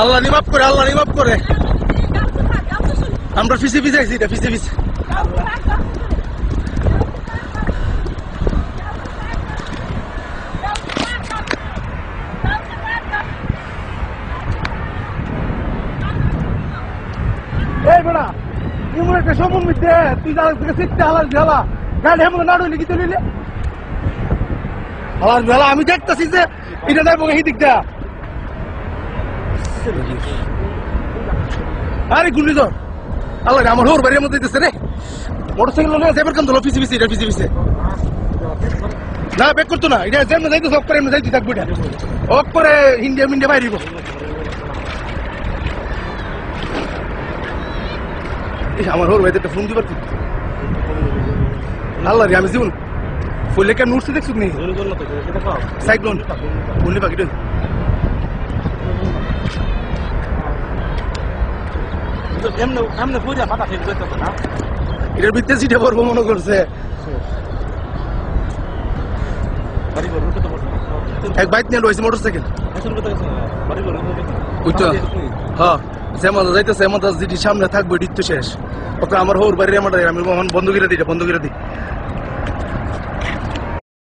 আল্লাহ নিমাপ করে, আল্লাহ নিমাপ করে। আমরা ফিসে ফিসে আছি, এটা ফিসে ফিসে। এই বেড়া এমন একটা সমন মিটে তুই জানা থেকে শিখতে হালার ঝালা গাড়ি এমন নাড়ু লিখি তুলিলে হালার ঝালা। আমি দেখতেছি যে এটা যাইব এই দিকটা। আরে গুলি ধর আল্লাহ আমার হোর বাড়ির মধ্যে দিতেছে রে। মোটরসাইকেল লোক যাইবার কেন ধরো পিছিয়ে পিছিয়ে, এটা পিছিয়ে পিছিয়ে না ব্যাক করতো না। এটা যেমন যাইতেছে অক করে এমনি যাইতে থাকবো, এটা অক করে ইন্ডিয়া মিন্ডিয়া বাইরিব। আমার হোর ভাই একটা ফোন দিবার আল্লাহ রে। আমি জীবন ফুলে কেন উঠছে দেখছো নি সাইক্লোন বললি পাখিটা এটার ভিতরে সিটে পড়বো মনে করছে। এক বাইক নিয়ে রয়েছে মোটরসাইকেল হ্যাঁ যেমন যাইতেছে এমন যেটি সামনে থাকবো এটি তো শেষ। ওকে আমার হোর বাড়ির আমার আমি বন্ধ করে দিই, বন্ধ করে দিই।